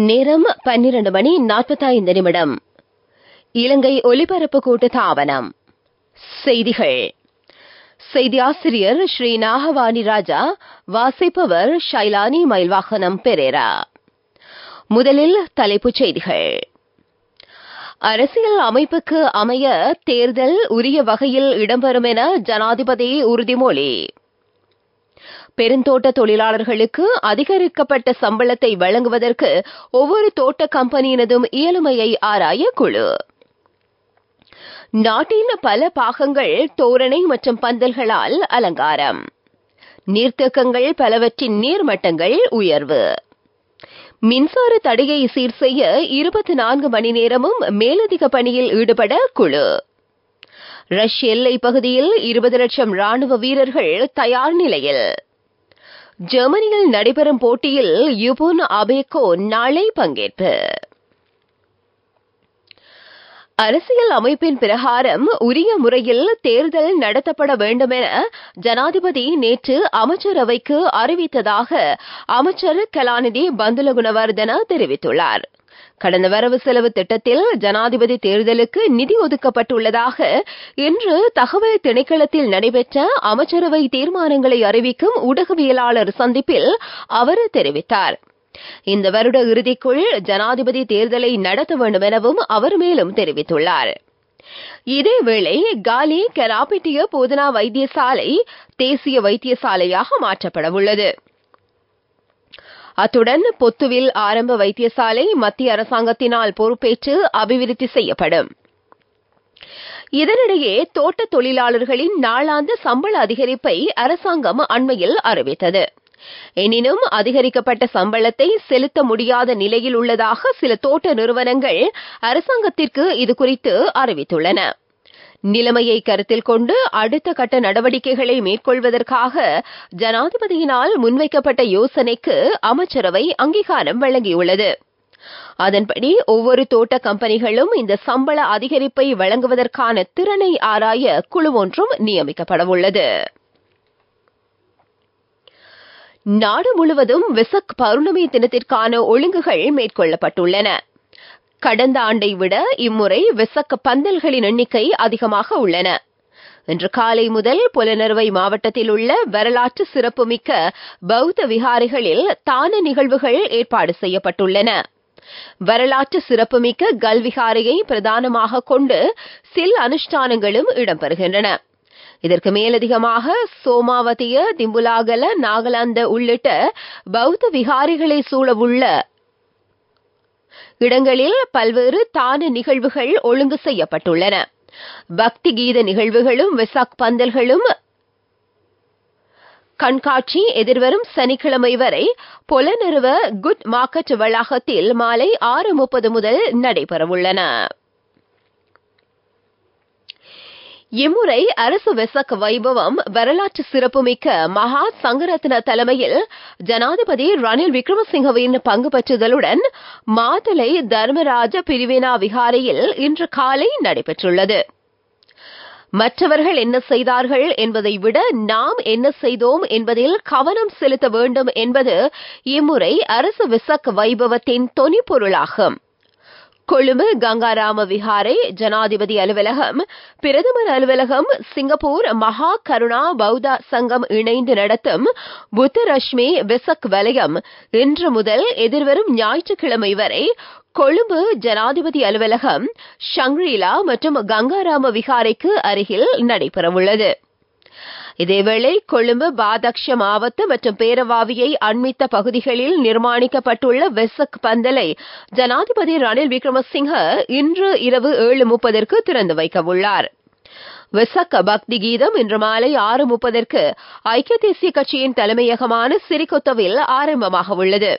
நேரம் 12:45 இலங்கை ஒலிபரப்பு கூட்டுத்தாபனம். செய்திகள். செய்தியாசிரியர் ஸ்ரீ நாகவாணி ராஜா. வாசிப்பவர் ஷைலானி மயில்வாகனம் பெரேரா. முதலில் தலைப்புச் செய்திகள். அரசியல் அமைப்புக்கு அமைய தேர்தல் உரிய வகையில் இடம்பெறும் என ஜனாதிபதி உறுதிமொழி. பெருந்தோட்ட தொழிலாளர்களுக்கு அதிகரிக்கப்பட்ட சம்பளத்தை வழங்குவதற்கு ஒவ்வொரு தோட்ட கம்பெனியினதும் இயலுமையை ஆராய குழு. நாட்டின் பல பாகங்கள் தோரணை மற்றும் பந்தல்களால் அலங்காரம். நீர்த்தேக்கங்கள் பலவற்றின் நீர்மட்டங்கள் உயர்வு. மின்சார தடையை சீர் செய்ய 24 மணி நேரமும் மேலதிக பணியில் ஈடுபட குழு. ரஷ்ய எல்லை பகுதியில் 20 லட்சம் ராணுவ வீரர்கள் தயார் நிலையில். ஜெர்மனியில் நடைபெறும் போட்டியில் யுபுன் அபேகோ நாளை பங்கேற்பு. அரசியல் அமைப்பின் பிரகாரம் உரிய முறையில் தேர்தல் நடத்தப்பட வேண்டும் என ஜனாதிபதி நேற்று அமைச்சரவைக்கு அறிவித்ததாக அமைச்சர் கலாநிதி பந்துல குணவர்தன தெரிவித்துள்ளார். கடந்த வரவு செலவு திட்டத்தில் ஜனாதிபதி தேர்தலுக்கு நிதி ஒதுக்கப்பட்டுள்ளதாக இன்று தகவல் திணைக்களத்தில் நடைபெற்ற அமைச்சரவை தீர்மானங்களை அறிவிக்கும் ஊடகவியலாளர் சந்திப்பில் அவர் தெரிவித்தார். இந்த வருட இறுதிக்குள் ஜனாதிபதி தேர்தலை நடத்த வேண்டும் எனவும் அவர் மேலும் தெரிவித்துள்ளார். இதேவேளை காலி கராபிட்டிய போதனா வைத்தியசாலை தேசிய வைத்தியசாலையாக மாற்றப்படவுள்ளது. அத்துடன் பொத்துவில் ஆரம்ப வைத்தியசாலை மத்திய அரசாங்கத்தினால் பொறுப்பேற்று அபிவிருத்தி செய்யப்படும். இதனிடையே தோட்ட தொழிலாளர்களின் நாளாந்த சம்பள அதிகரிப்பை அரசாங்கம் அண்மையில் அறிவித்தது. எனினும் அதிகரிக்கப்பட்ட சம்பளத்தை செலுத்த முடியாத நிலையில் உள்ளதாக சில தோட்ட நிறுவனங்கள் அரசாங்கத்திற்கு இதுகுறித்து அறிவித்துள்ளன. நிலைமையை கருத்தில் கொண்டு அடுத்த கட்ட நடவடிக்கைகளை மேற்கொள்வதற்காக ஜனாதிபதியினால் முன்வைக்கப்பட்ட யோசனைக்கு அமைச்சரவை அங்கீகாரம் வழங்கியுள்ளது. அதன்படி ஒவ்வொரு தோட்ட கம்பெனிகளும் இந்த சம்பள அதிகரிப்பை வழங்குவதற்கான திறனை ஆராய குழு ஒன்றும் நியமிக்கப்படவுள்ளது. நாடு முழுவதும் வெசக் பௌர்ணமி தினத்திற்கான ஒழுங்குகள் மேற்கொள்ளப்பட்டுள்ளன. கடந்த ஆண்டை விட இம்முறை வெசக் பந்தல்களின் எண்ணிக்கை அதிகமாக உள்ளன. இன்று காலை முதல் புலனறுவை மாவட்டத்தில் உள்ள வரலாற்று சிறப்புமிக்க பௌத்த விகாரைகளில் தான நிகழ்வுகள் ஏற்பாடு செய்யப்பட்டுள்ளன. வரலாற்று சிறப்புமிக்க கல்விகாரையை பிரதானமாக கொண்டு சில அனுஷ்டானங்களும் இடம்பெறுகின்றன. இதற்கு மேலதிகமாக சோமாவதிய, திம்புலாகல, நாகலாந்த உள்ளிட்ட பௌத்த விகாரைகளை சூழவுள்ள இடங்களில் பல்வேறு தான நிகழ்வுகள் ஒழுங்கு செய்யப்பட்டுள்ளன. பக்தி கீத நிகழ்வுகளும் வெசாக் பந்தல்களும் கண்காட்சி எதிர்வரும் சனிக்கிழமை வரை புலனறுவ குட் மார்க்கெட் வளாகத்தில் மாலை 6:30 முதல் நடைபெறவுள்ளன. இம்முறை அரசு வெசக் வைபவம் வரலாற்று சிறப்புமிக்க மகா சங்கரத்ன தலைமையில் ஜனாதிபதி ரணில் விக்ரமசிங்கவின் பங்கு பற்றுதலுடன் மாத்தளை தர்மராஜ பிரிவினா விகாரையில் இன்று காலை நடைபெற்றுள்ளது. மற்றவர்கள் என்ன செய்தார்கள் என்பதை விட நாம் என்ன செய்தோம் என்பதில் கவனம் செலுத்த வேண்டும் என்பது இம்முறை அரசு வெசக் வைபவத்தின் தொனிப்பொருளாகும். கொழும்பு கங்காராம விகாரை, ஜனாதிபதி அலுவலகம், பிரதமர் அலுவலகம், சிங்கப்பூர் மகா கருணா பௌத்த சங்கம் இணைந்து நடத்தும் புத்தரஷ்மி வெசக் வலயம் இன்று முதல் எதிர்வரும் ஞாயிற்றுக்கிழமை வரை கொழும்பு ஜனாதிபதி அலுவலகம், ஷங்க்ரீலா மற்றும் கங்காராம விகாரைக்கு அருகில் நடைபெறவுள்ளது. இதேவேளை கொழும்பு பாதக்ஷ மாவட்ட மற்றும் பேரவாவியை அண்மித்த பகுதிகளில் நிர்மாணிக்கப்பட்டுள்ள வெசக் பந்தலை ஜனாதிபதி ரணில் விக்ரமசிங்க இன்று இரவு 7:30 திறந்து வைக்கவுள்ளார். வெசக் பக்தி கீதம் இன்று மாலை 6:30 ஐக்கிய தேசிய கட்சியின் தலைமையகமான சிறிகொத்தவில் ஆரம்பமாக உள்ளது.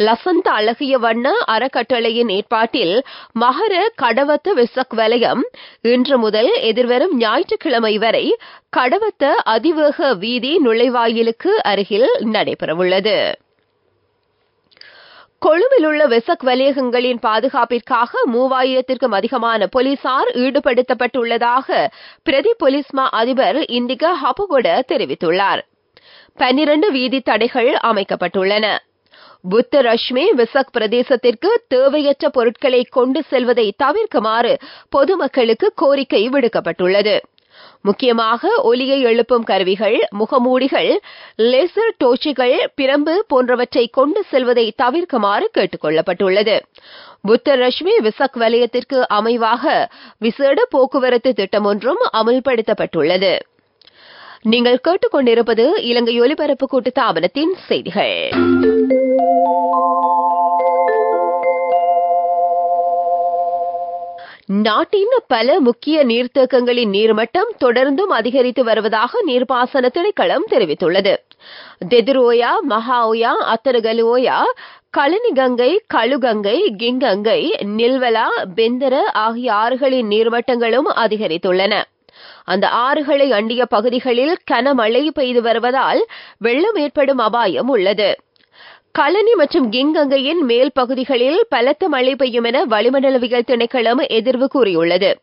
லசந்த அழகிய வண்ண அறக்கட்டளையின் ஏற்பாட்டில் மகர கடவத்த வெசக் வலயம் இன்று முதல் எதிர்வரும் ஞாயிற்றுக்கிழமை வரை கடவத்த அதிவேக வீதி நுழைவாயிலுக்கு அருகில் நடைபெறவுள்ளது. கொழும்பில் உள்ள வெசக் வலயங்களின் பாதுகாப்பிற்காக 3000க்கும் அதிகமான போலீசார் ஈடுபடுத்தப்பட்டுள்ளதாக பிரதி போலீஸ் மா அதிபர் இந்திகா ஹபகொட தெரிவித்துள்ளார். 12 வீதி தடைகள் அமைக்கப்பட்டுள்ளன. புத்த ரஷ்மி விசக் பிரதேசத்திற்கு தேவையற்ற பொருட்களை கொண்டு செல்வதை தவிர்க்குமாறு பொதுமக்களுக்கு கோரிக்கை விடுக்கப்பட்டுள்ளது. முக்கியமாக ஒலியை எழுப்பும் கருவிகள், முகமூடிகள், லேசர் டோர்ச்சுகள், பிரம்பு போன்றவற்றை கொண்டு செல்வதை தவிர்க்குமாறு கேட்டுக் கொள்ளப்பட்டுள்ளது. புத்த ரஷ்மி விசக் வலயத்திற்கு அமைவாக விசேட போக்குவரத்து திட்டம் ஒன்றும் அமல்படுத்தப்பட்டுள்ளது. நீங்கள் கேட்டுக்கொண்டிருப்பது இலங்கை ஒலிபரப்பு கூட்டுத்தாபனத்தின் செய்திகள். நாட்டின் பல முக்கிய நீர்த்தேக்கங்களின் நீர்மட்டம் தொடர்ந்தும் அதிகரித்து வருவதாக நீர்ப்பாசன திணைக்களம் தெரிவித்துள்ளது. தெதுரோயா, மகாஓயா, அத்தரகலுஓயா, கலனிகங்கை, களுகங்கை, கிங்கங்கை, நில்வலா, பெந்தர ஆகிய ஆறுகளின் நீர்மட்டங்களும் அதிகரித்துள்ளன. அந்த ஆறுகளை அண்டிய பகுதிகளில் கனமழை பெய்து வருவதால் வெள்ளம் ஏற்படும் அபாயம் உள்ளது. கலனி மற்றும் கிங்கங்கையின் மேல் பகுதிகளில் பலத்த மழை பெய்யும் என வளிமண்டலவியல் திணைக்களம் எதிர்வு கூறியுள்ளது.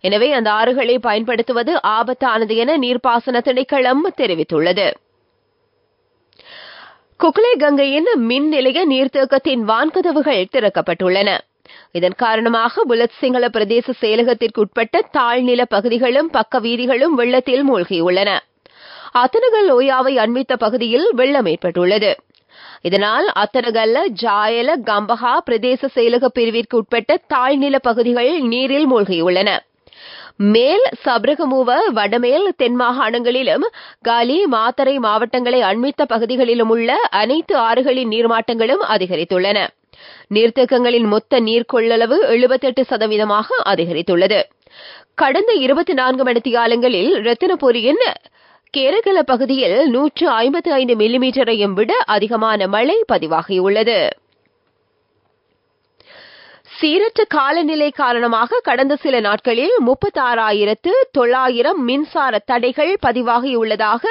எனவே அந்த ஆறுகளை பயன்படுத்துவது ஆபத்தானது என நீர்ப்பாசன திணைக்களம் தெரிவித்துள்ளது. குக்லே கங்கையின் மின் நிலைய நீர்த்தேக்கத்தின் வான்கதவுகள் திறக்கப்பட்டுள்ளன. இதன் காரணமாக புலத் சிங்கள பிரதேச செயலகத்திற்குட்பட்ட தாழ்நில பகுதிகளும் பக்க வீதிகளும் வெள்ளத்தில் மூழ்கியுள்ளன. அத்தனகல் ஓயாவை அண்மித்த பகுதியில் வெள்ளம் ஏற்பட்டுள்ளது. இதனால் அத்தனகல்ல, ஜாயல, கம்பஹா பிரதேச செயலக பிரிவிற்கு உட்பட்ட தாழ்நில பகுதிகள் நீரில் மூழ்கியுள்ளன. மேல் சப்ரகமுவ, வடமேல் தென் மாகாணங்களிலும் காலி, மாத்தறை மாவட்டங்களை அண்மித்த பகுதிகளிலும் உள்ள அனைத்து ஆறுகளின் நீர்மட்டங்களும் அதிகரித்துள்ளன. நீர்த்தேக்கங்களின் மொத்த நீர் கொள்ளளவு 78% அதிகரித்துள்ளது. கடந்த 24 மணித்தியாலங்களில் ரத்தினபுரியின் கேரகல பகுதியில் 155 மில்லிமீட்டரையும் விட அதிகமான மழை பதிவாகியுள்ளது. சீரற்ற காலநிலை காரணமாக கடந்த சில நாட்களில் 36,900 மின்சார தடைகள் பதிவாகியுள்ளதாக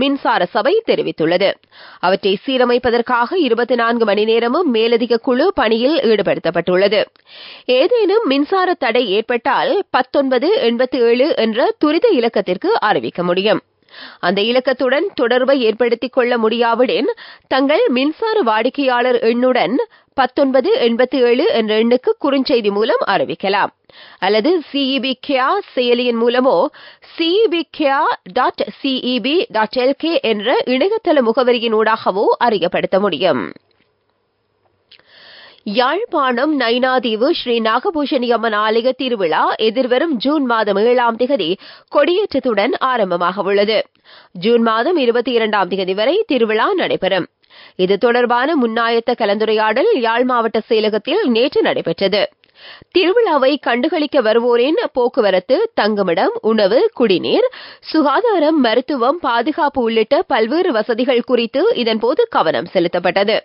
மின்சார சபை தெரிவித்துள்ளது. அவற்றை சீரமைப்பதற்காக 24 மணி நேரமும் மேலதிக குழு பணியில் ஈடுபடுத்தப்பட்டுள்ளது. ஏதேனும் மின்சார தடை ஏற்பட்டால் 1987 என்ற துரித இலக்கத்திற்கு அறிவிக்க முடியும். அந்த இலக்கத்துடன் தொடர்பை ஏற்படுத்திக் கொள்ள முடியாவிடின் தங்கள் மின்சார வாடிக்கையாளர் எண்ணுடன் 1987 என்ற எண்ணுக்கு குறுஞ்செய்தி மூலம் அறிவிக்கலாம். அல்லது CEB Care செயலியின் மூலமோ cebcare.ceb.lk என்ற இணையதள முகவரியின் ஊடாகவோ அறியப்படுத்த முடியும். யாழ்ப்பாணம் நைனாதீவு ஸ்ரீ நாகபூஷணி அம்மன் ஆலய திருவிழா எதிர்வரும் ஜூன் மாதம் 7ஆம் தேதி கொடியேற்றத்துடன் ஆரம்பமாக உள்ளது. ஜூன் மாதம் 22ஆம் தேதி வரை திருவிழா நடைபெறும். இது தொடர்பான முன்னாயத்த கலந்துரையாடல் யாழ் மாவட்ட செயலகத்தில் நேற்று நடைபெற்றது. திருவிழாவை கண்டுகளிக்க வருவோரின் போக்குவரத்து, தங்குமிடம், உணவு, குடிநீர், சுகாதாரம், மருத்துவம், பாதுகாப்பு உள்ளிட்ட பல்வேறு வசதிகள் குறித்து இதன்போது கவனம் செலுத்தப்பட்டது.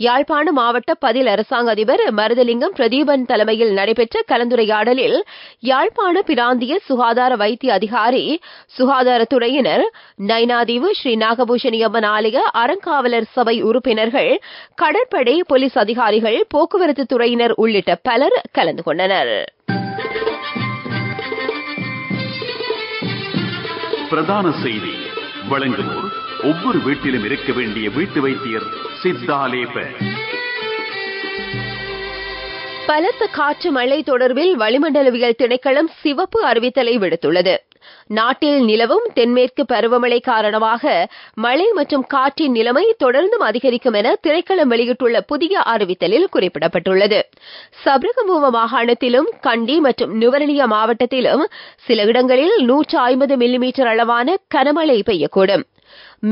யாழ்ப்பாண மாவட்ட பதில் அரசாங்க அதிபர் மருதலிங்கம் பிரதீபன் தலைமையில் நடைபெற்ற கலந்துரையாடலில் யாழ்ப்பாண பிராந்திய சுகாதார வைத்திய அதிகாரி, சுகாதாரத்துறையினர், நைனாதீவு ஸ்ரீ நாகபூஷணி அம்மன் ஆலய அறங்காவலர் சபை உறுப்பினர்கள், கடற்படை போலீஸ் அதிகாரிகள், போக்குவரத்து துறையினர் உள்ளிட்ட பலர் கலந்து கொண்டனர். பிரதான செய்தி வழங்குவோர் ஒவ்வொரு வீட்டிலும் இருக்க வேண்டிய வீட்டு வைத்தியர் சித்தாலேப. பலத்த காற்று மழை தொடர்பில் வளிமண்டலவியல் திணைக்களம் சிவப்பு அறிவித்தலை விடுத்துள்ளது. நாட்டில் நிலவும் தென்மேற்கு பருவமழை காரணமாக மழை மற்றும் காற்றின் நிலைமை தொடர்ந்தும் அதிகரிக்கும் என திணைக்களம் வெளியிட்டுள்ள புதிய அறிவித்தலில் குறிப்பிடப்பட்டுள்ளது. சப்ரகமுவ மாகாணத்திலும் கண்டி மற்றும் நுவரெலியா மாவட்டத்திலும் சில இடங்களில் 150 மில்லிமீட்டர் அளவான கனமழை பெய்யக்கூடும்.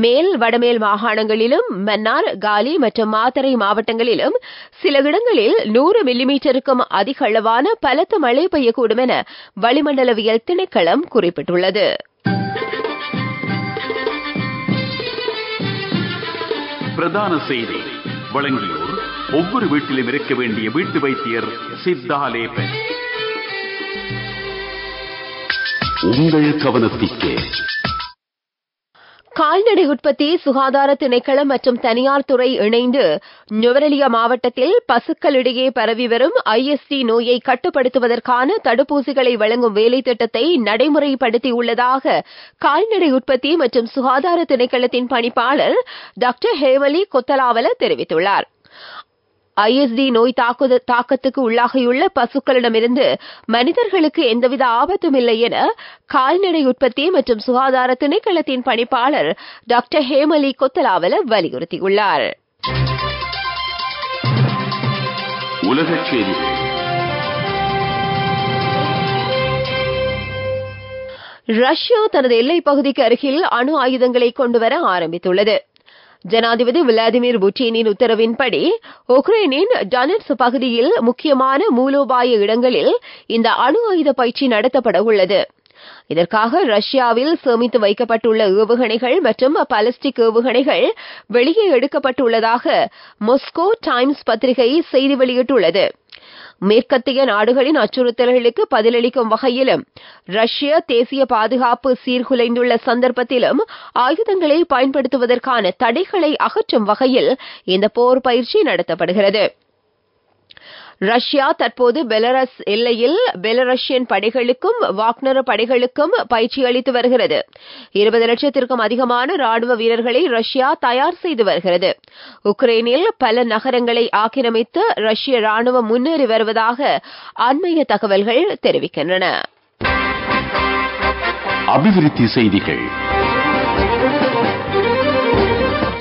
மேல் வடமேல் மாகாணங்களிலும் மன்னார், காலி மற்றும் மாத்தறை மாவட்டங்களிலும் சில இடங்களில் 100 மில்லிமீட்டருக்கும் அதிக அளவான பலத்த மழை பெய்யக்கூடும் என வளிமண்டலவியல் திணைக்களம் குறிப்பிட்டுள்ளது. பிரதான செய்தி வழங்கியோர் ஒவ்வொரு வீட்டிலும் இருக்க வேண்டிய வீட்டு வைத்தியர் சித்தாலேப. உங்கள் கவனத்திற்கு கால்நடை உற்பத்தி சுகாதார திணைக்களம் மற்றும் தனியார் துறை இணைந்து நுவரெலியா மாவட்டத்தில் பசுக்களிடையே பரவி வரும் IST நோயை கட்டுப்படுத்துவதற்கான தடுப்பூசிகளை வழங்கும் வேலை திட்டத்தை நடைமுறைப்படுத்தியுள்ளதாக கால்நடை உற்பத்தி மற்றும் சுகாதார திணைக்களத்தின் பணிப்பாளர் டாக்டர் ஹேமலி கொத்தலாவல தெரிவித்துள்ளார். ISD நோய் தாக்கத்துக்கு உள்ளாகியுள்ள பசுக்களிடமிருந்து மனிதர்களுக்கு எந்தவித ஆபத்தும் இல்லை என கால்நடை உற்பத்தி மற்றும் சுகாதார திணைக்களத்தின் பணிப்பாளர் டாக்டர் ஹேமலி கொத்தலாவல வலியுறுத்தியுள்ளார். உலகச் செய்திகள். ரஷ்யா தனது எல்லைப் பகுதிக்கு அருகில் அணு ஆயுதங்களை கொண்டுவர ஆரம்பித்துள்ளது. ஜனாதிபதி விளாடிமிர் புட்டினின் உத்தரவின்படி உக்ரைனின் டொனெட்ஸ்க் பகுதியில் முக்கியமான மூலோபாய இடங்களில் இந்த அணு ஆயுத பயிற்சி நடத்தப்பட உள்ளது. இதற்காக ரஷ்யாவில் சேமித்து வைக்கப்பட்டுள்ள ஏவுகணைகள் மற்றும் பாலிஸ்டிக் ஏவுகணைகள் வெளியே எடுக்கப்பட்டுள்ளதாக மாஸ்கோ டைம்ஸ் பத்திரிகை செய்தி வெளியிட்டுள்ளது. மேற்கத்திய நாடுகளின் அச்சுறுத்தல்களுக்கு பதிலளிக்கும் வகையிலும் ரஷ்ய தேசிய பாதுகாப்பு சீர்குலைந்துள்ள சந்தர்ப்பத்திலும் ஆயுதங்களை பயன்படுத்துவதற்கான தடைகளை அகற்றும் வகையில் இந்த போர் பயிற்சி நடத்தப்படுகிறது. ரஷ்யா தற்போது பெலாரஸ் எல்லையில் பெலாரஷியன் படைகளுக்கும் வாக்னர் படைகளுக்கும் பயிற்சி அளித்து வருகிறது. 20 லட்சத்திற்கும் அதிகமான ராணுவ வீரர்களை ரஷ்யா தயார் செய்து வருகிறது. உக்ரைனில் பல நகரங்களை ஆக்கிரமித்து ரஷ்ய ராணுவம் முன்னேறி வருவதாக அண்மைய தகவல்கள் தெரிவிக்கின்றன. அபிவிருத்தி செய்திகள்.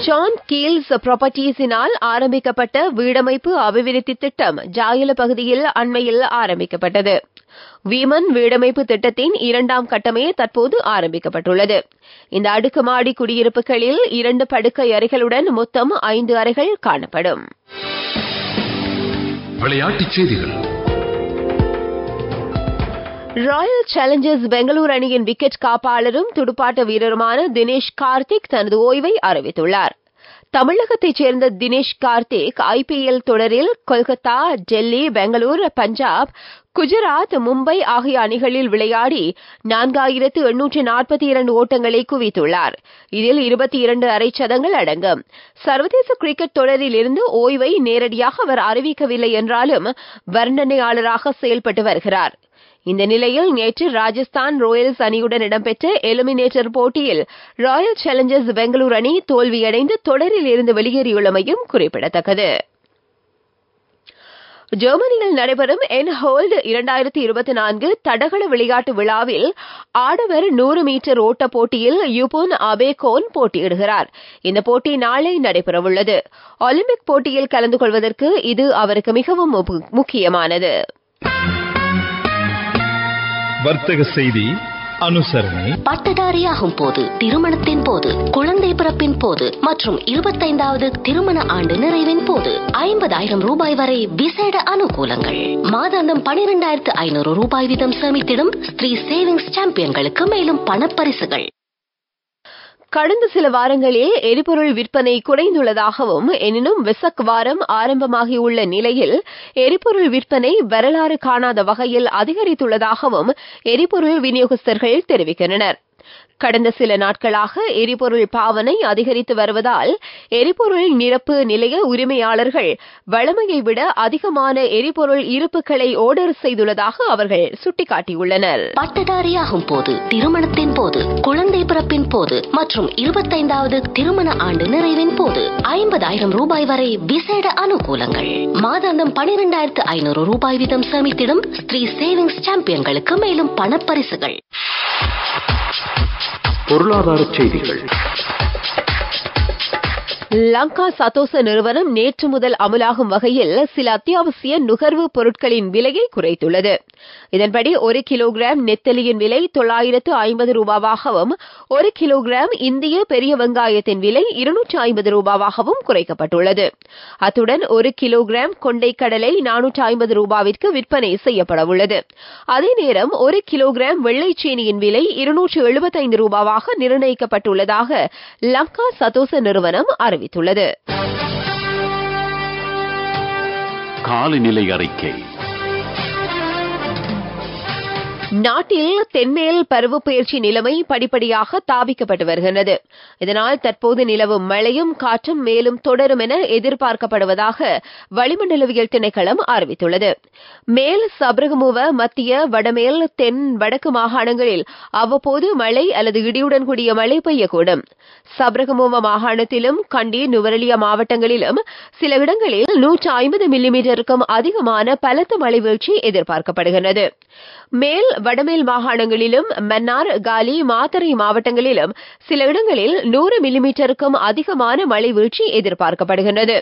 ஜான் கீல்ஸ் புராப்பர்ட்டீஸினால் ஆரம்பிக்கப்பட்ட வீடமைப்பு அபிவிருத்தி திட்டம் ஜாயல பகுதியில் அண்மையில் ஆரம்பிக்கப்பட்டது. வீமன் வீடமைப்பு திட்டத்தின் 2ஆம் கட்டமே தற்போது ஆரம்பிக்கப்பட்டுள்ளது. இந்த அடுக்குமாடி குடியிருப்புகளில் 2 படுக்கை அறைகளுடன் மொத்தம் 5 அறைகள் காணப்படும். விளையாட்டுச் செய்திகள். ராயல் சேலஞ்சர்ஸ் பெங்களூரு அணியின் விக்கெட் காப்பாளரும் துடுப்பாட்ட வீரருமான தினேஷ் கார்த்திக் தனது ஓய்வை அறிவித்துள்ளார். தமிழகத்தைச் சேர்ந்த தினேஷ் கார்த்திக் IPL தொடரில் கொல்கத்தா, டெல்லி, பெங்களூரு, பஞ்சாப், குஜராத், மும்பை ஆகிய அணிகளில் விளையாடி 4842 ஓட்டங்களை குவித்துள்ளார். இதில் 22 அரைச்சதங்கள் அடங்கும். சர்வதேச கிரிக்கெட் தொடரில் இருந்து ஓய்வை நேரடியாக அவர் அறிவிக்கவில்லை என்றாலும் வர்ணனையாளராக செயல்பட்டு வருகிறார். இந்த நிலையில் நேற்று ராஜஸ்தான் ராயல்ஸ் அணியுடன் இடம்பெற்ற எலிமினேட்டர் போட்டியில் ராயல் சேலஞ்சர்ஸ் பெங்களூரு அணி தோல்வியடைந்து தொடரில் இருந்து வெளியேறியுள்ளமையும் குறிப்பிடத்தக்கது. ஜெர்மனியில் நடைபெறும் என்ஹோல்ட் 2024 தடகள விளையாட்டு விழாவில் ஆடவர் 100 மீட்டர் ஓட்ட போட்டியில் யுபோன் அபேகோன் போட்டியிடுகிறார். இந்த போட்டி நாளை நடைபெறவுள்ளது. ஒலிம்பிக் போட்டியில் கலந்து கொள்வதற்கு இது அவருக்கு மிகவும் முக்கியமானது. வர்த்தக செய்தி அனுசரணை. பட்டதாரியாகும் போது, திருமணத்தின் போது, குழந்தை பிறப்பின் போது மற்றும் 25வது திருமண ஆண்டு நிறைவின் போது 50,000 ரூபாய் வரை விசேட அனுகூலங்கள். மாதாந்தம் 12,500 ரூபாய் வீதம் சேமித்திடும் ஸ்ரீ சேவிங்ஸ் சாம்பியன்களுக்கு மேலும் பணப்பரிசுகள். கடந்த சில வாரங்களில் எரிபொருள் விற்பனை குறைந்துள்ளதாகவும், எனினும் வெசக் வாரம் ஆரம்பமாகியுள்ள நிலையில் எரிபொருள் விற்பனை வரலாறு காணாத வகையில் அதிகரித்துள்ளதாகவும் எரிபொருள் விநியோகஸ்தர்கள் தெரிவிக்கின்றனர். கடந்த சில நாட்களாக எரிபொருள் பாவனை அதிகரித்து வருவதால் எரிபொருள் நிரப்பு நிலைய உரிமையாளர்கள் வழமையை விட அதிகமான எரிபொருள் இருப்புகளை ஆர்டர் செய்துள்ளதாக அவர்கள் சுட்டிக்காட்டியுள்ளனர். பட்டதாரியாகும் போது, திருமணத்தின் போது, குழந்தை பிறப்பின் போது மற்றும் 25வது திருமண ஆண்டு நிறைவின் போது 50,000 ரூபாய் வரை விசேட அனுகூலங்கள். மாதாந்தம் 12,500 ரூபாய் வீதம் சேமித்திடும் ஸ்ரீ சேவிங்ஸ் சாம்பியன்களுக்கு மேலும் பணப்பரிசுகள். பொருளாதார செய்திகள். லங்கா சதோச நிறுவனம் நேற்று முதல் அமலாகும் வகையில் சில அத்தியாவசிய நுகர்வு பொருட்களின் விலையை குறைத்துள்ளது. இதன்படி 1 கிலோகிராம் நெத்தலியின் விலை 950 ரூபாவாகவும் 1 கிலோகிராம் இந்திய பெரிய வெங்காயத்தின் விலை 250 ரூபாவாகவும் குறைக்கப்பட்டுள்ளது. அத்துடன் 1 கிலோகிராம் கொண்டைக்கடலை 450 ரூபாவிற்கு விற்பனை செய்யப்பட உள்ளது. அதே நேரம் 1 கிலோகிராம் வெள்ளைச்சீனியின் விலை 275 ரூபாவாக நிர்ணயிக்கப்பட்டுள்ளதாக லங்கா சதோச நிறுவனம் அறிவித்துள்ளது. காலநிலை அறிக்கை. நாட்டில் தென்மேல் பருவப்பெயர்ச்சி நிலைமை படிப்படியாக தாவிக்கப்பட்டு வருகிறது. இதனால் தற்போது நிலவும் மழையும் காற்றும் மேலும் தொடரும் என எதிர்பார்க்கப்படுவதாக வளிமண்டலவியல் திணைக்களம் அறிவித்துள்ளது. மேல் சபரகமுவ, மத்திய, வடமேல், தென், வடக்கு மாகாணங்களில் அவ்வப்போது மழை அல்லது இடியுடன் கூடிய மழை பெய்யக்கூடும். சபரகமுவ மாகாணத்திலும் கண்டி, நுவரெலியா மாவட்டங்களிலும் சில இடங்களில் 150 மில்லிமீட்டருக்கும் அதிகமான பலத்த மழை வீழ்ச்சி எதிர்பார்க்கப்படுகிறது. மேல் வடமேல் மாகாணங்களிலும் மன்னார், காலி, மாத்தறை மாவட்டங்களிலும் சில இடங்களில் 100 மில்லிமீட்டருக்கும் அதிகமான மழை வீழ்ச்சி எதிர்பார்க்கப்படுகிறது.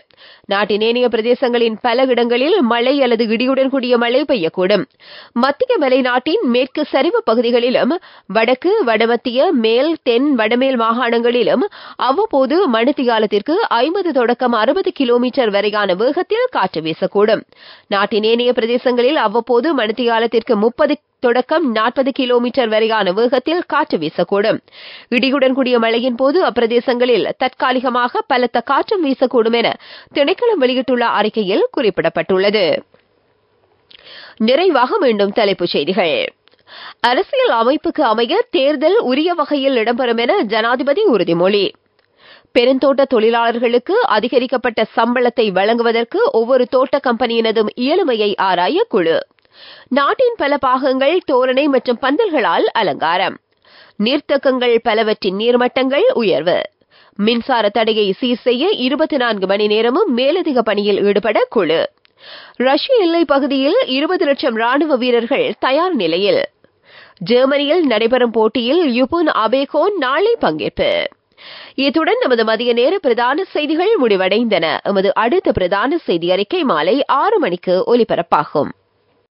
நாட்டின் ஏனைய பிரதேசங்களின் பல இடங்களில் மழை அல்லது இடியுடன் கூடிய மழை பெய்யக்கூடும். மத்திய மலைநாட்டின் மேற்கு சரிவு பகுதிகளிலும் வடக்கு, வடமத்திய, மேல், தென், வடமேல் மாகாணங்களிலும் அவ்வப்போது மணித்தியாலத்திற்கு 50 தொடக்கம் 60 கிலோமீட்டர் வரையான வேகத்தில் காற்று வீசக்கூடும். நாட்டின் ஏனைய பிரதேசங்களில் அவ்வப்போது மணித்தியாலத்திற்கு 30 தொடக்கம் 40 கிலோமீட்டர் வரையான வேகத்தில் காற்று வீசக்கூடும். இடியுடன் கூடிய மழையின் போது அப்பிரதேசங்களில் தற்காலிகமாக பலத்த காற்றும் வீசக்கூடும் என திணைக்களம் வெளியிட்டுள்ள அறிக்கையில் குறிப்பிடப்பட்டுள்ளது. நிறைவாக மீண்டும் தலைப்புச் செய்திகள். அரசியல் அமைப்புக்கு அமைய தேர்தல் உரிய வகையில் இடம்பெறும் என ஜனாதிபதி உறுதிமொழி. பெருந்தோட்ட தொழிலாளர்களுக்கு அதிகரிக்கப்பட்ட சம்பளத்தை வழங்குவதற்கு ஒவ்வொரு தோட்ட கம்பெனியினதும் இயலுமையை ஆராய குழு. நாட்டின் பல பாகங்கள் தோரணை மற்றும் பந்தல்களால் அலங்காரம். நீர்த்தக்கங்கள் பலவற்றின் நீர்மட்டங்கள் உயர்வு. மின்சார தடையை சீர் செய்ய 24 மணி நேரமும் மேலதிக பணியில் ஈடுபட குழு. ரஷ்ய எல்லைப் பகுதியில் 20 லட்சம் ராணுவ வீரர்கள் தயார் நிலையில். ஜெர்மனியில் நடைபெறும் போட்டியில் யுபுன் அபேகோன் நாளை பங்கேற்பு. இத்துடன் நமது மதிய நேர பிரதான செய்திகள் முடிவடைந்தன. எமது அடுத்த பிரதான செய்தி அறிக்கை மாலை 6 மணிக்கு ஒலிபரப்பாகும்.